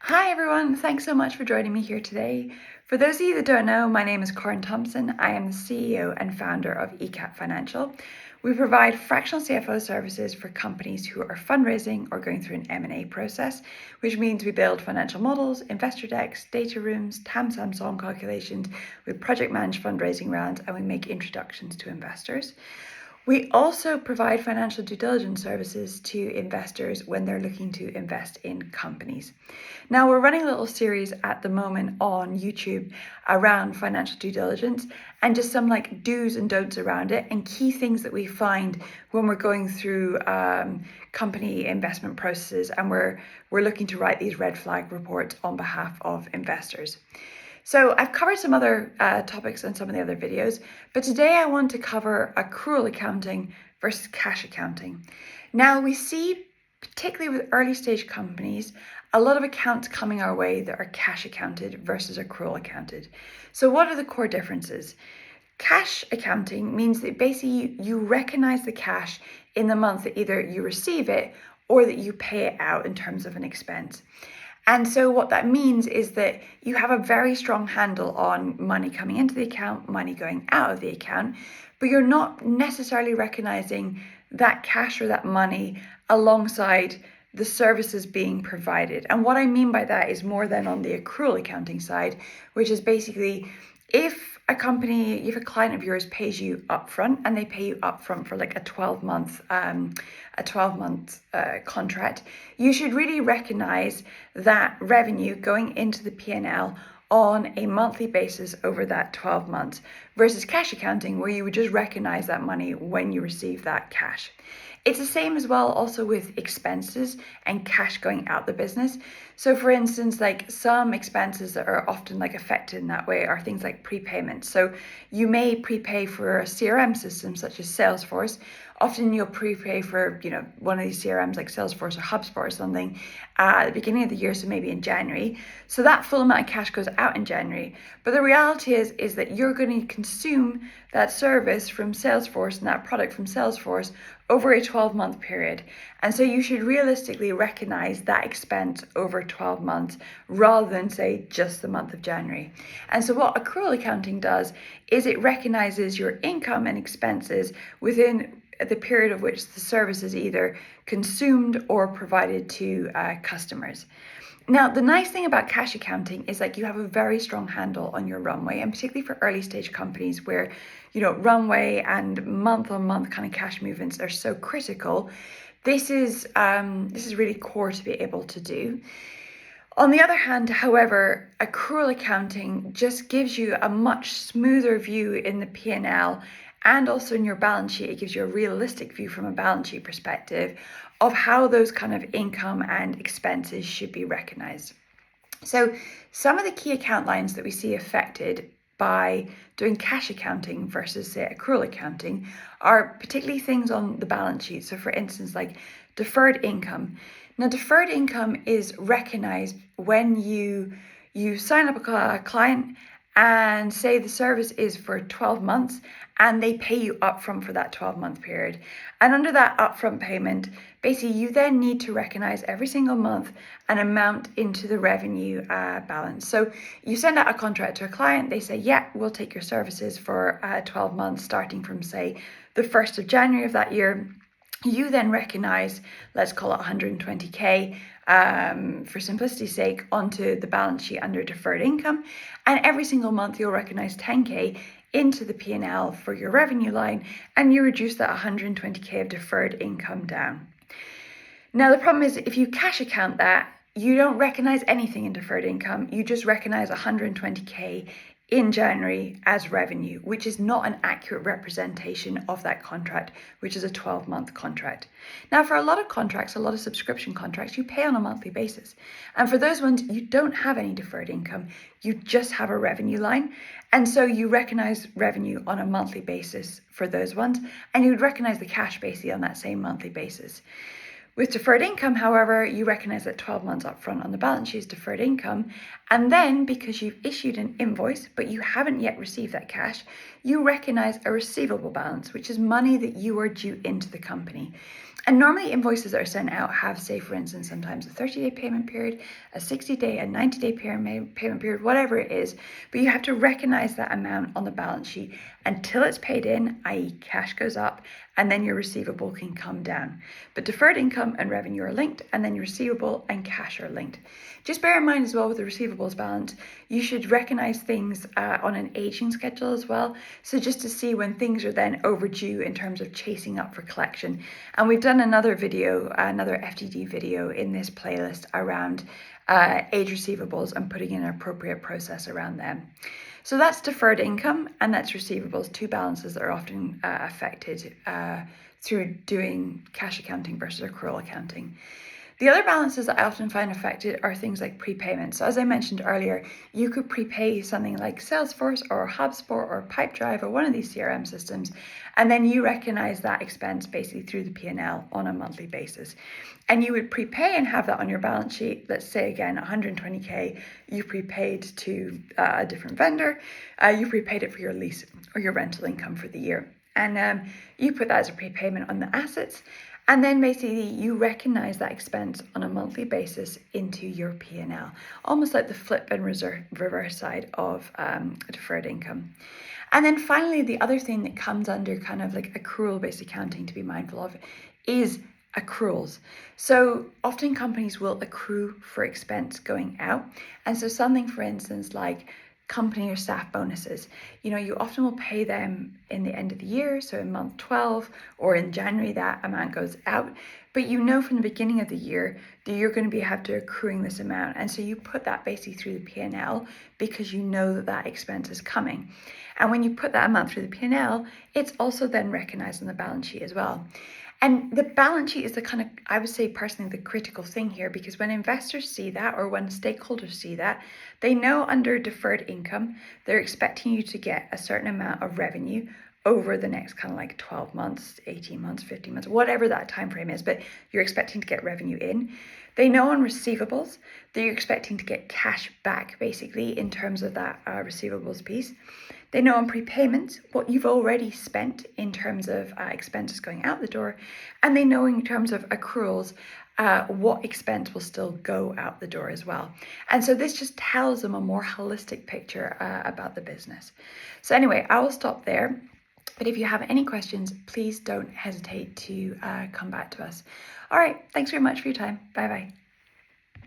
Hi everyone, thanks so much for joining me here today. For those of you that don't know, my name is Corin Thompson. I am the CEO and founder of ECAP Financial. We provide fractional CFO services for companies who are fundraising or going through an M&A process, which means we build financial models, investor decks, data rooms, TAM SAM calculations, we project manage fundraising rounds, and we make introductions to investors. We also provide financial due diligence services to investors when they're looking to invest in companies. Now, we're running a little series at the moment on YouTube around financial due diligence and just some like do's and don'ts around it and key things that we find when we're going through company investment processes and we're looking to write these red flag reports on behalf of investors. So I've covered some other topics in some of the other videos, but today I want to cover accrual accounting versus cash accounting. Now we see, particularly with early stage companies, a lot of accounts coming our way that are cash accounted versus accrual accounted. So what are the core differences? Cash accounting means that basically you recognize the cash in the month that either you receive it or that you pay it out in terms of an expense. And so what that means is that you have a very strong handle on money coming into the account, money going out of the account, but you're not necessarily recognizing that cash or that money alongside the services being provided. And what I mean by that is more than on the accrual accounting side, which is basically if a client of yours pays you upfront and they pay you upfront for like a 12-month contract, you should really recognize that revenue going into the P&L on a monthly basis over that 12 months versus cash accounting where you would just recognize that money when you receive that cash. It's the same as well also with expenses and cash going out the business. So for instance, like some expenses that are often like affected in that way are things like prepayments. So you may prepay for a CRM system such as Salesforce. Often you'll prepay for, one of these CRMs like Salesforce or HubSpot or something at the beginning of the year, so maybe in January. So that full amount of cash goes out in January. But the reality is that you're going to consume that service from Salesforce and that product from Salesforce over a 12-month period. And so you should realistically recognize that expense over 12 months rather than say just the month of January. And so what accrual accounting does is it recognizes your income and expenses within the period of which the service is either consumed or provided to customers. Now, the nice thing about cash accounting is like you have a very strong handle on your runway, and particularly for early stage companies where, runway and month on month kind of cash movements are so critical. This is really core to be able to do. On the other hand, however, accrual accounting just gives you a much smoother view in the P&L and also in your balance sheet. It gives you a realistic view from a balance sheet perspective of how those kind of income and expenses should be recognized. So some of the key account lines that we see affected by doing cash accounting versus say accrual accounting are particularly things on the balance sheet. So for instance, like deferred income. Now, deferred income is recognized when you sign up a client and say the service is for 12 months and they pay you upfront for that 12-month period. And under that upfront payment, basically you then need to recognize every single month an amount into the revenue balance. So you send out a contract to a client, they say, yeah, we'll take your services for 12 months starting from say the 1st of January of that year. You then recognize, let's call it 120K for simplicity's sake, onto the balance sheet under deferred income. And every single month you'll recognize 10K into the P&L for your revenue line, and you reduce that 120K of deferred income down. Now, the problem is if you cash account that, you don't recognize anything in deferred income. You just recognize 120K in January as revenue, which is not an accurate representation of that contract, which is a 12-month contract. Now, for a lot of contracts, a lot of subscription contracts, you pay on a monthly basis. And for those ones, you don't have any deferred income. You just have a revenue line. And so you recognize revenue on a monthly basis for those ones, and you would recognize the cash basically on that same monthly basis. With deferred income, however, you recognize that 12 months upfront on the balance sheet is deferred income. And then because you've issued an invoice, but you haven't yet received that cash, you recognize a receivable balance, which is money that you are due into the company. And normally invoices that are sent out have, say, for instance, sometimes a 30-day payment period, a 60-day, a 90-day payment period, whatever it is. But you have to recognize that amount on the balance sheet until it's paid in, i.e. cash goes up, and then your receivable can come down. But deferred income and revenue are linked, and then your receivable and cash are linked. Just bear in mind as well with the receivables balance, you should recognize things on an aging schedule as well. So just to see when things are then overdue in terms of chasing up for collection. And we've done another video, another FTD video in this playlist around age receivables and putting in an appropriate process around them. So that's deferred income and that's receivables, two balances that are often affected through doing cash accounting versus accrual accounting. The other balances that I often find affected are things like prepayments. So as I mentioned earlier, you could prepay something like Salesforce or HubSpot or Pipedrive or one of these CRM systems, and then you recognize that expense basically through the P&L on a monthly basis. And you would prepay and have that on your balance sheet. Let's say again, 120K, you prepaid to a different vendor, you prepaid it for your lease or your rental income for the year. And you put that as a prepayment on the assets. And then basically you recognize that expense on a monthly basis into your P&L, almost like the flip and reverse side of deferred income. And then finally, the other thing that comes under kind of like accrual-based accounting to be mindful of is accruals. So often companies will accrue for expense going out. And so something, for instance, like company or staff bonuses, you often will pay them in the end of the year, so in month 12 or in January that amount goes out, but from the beginning of the year that you're going to have to accruing this amount, and so you put that basically through the P&L because you know that expense is coming. And when you put that amount through the P&L, it's also then recognized on the balance sheet as well. And the balance sheet is the kind of, I would say personally, the critical thing here, because when investors see that or when stakeholders see that, they know under deferred income, they're expecting you to get a certain amount of revenue over the next kind of like 12 months, 18 months, 15 months, whatever that time frame is, but you're expecting to get revenue in. They know on receivables that you're expecting to get cash back basically in terms of that receivables piece. They know on prepayments what you've already spent in terms of expenses going out the door, and they know in terms of accruals what expense will still go out the door as well. And so this just tells them a more holistic picture about the business. So anyway, I will stop there. But if you have any questions, please don't hesitate to come back to us. All right, thanks very much for your time. Bye-bye.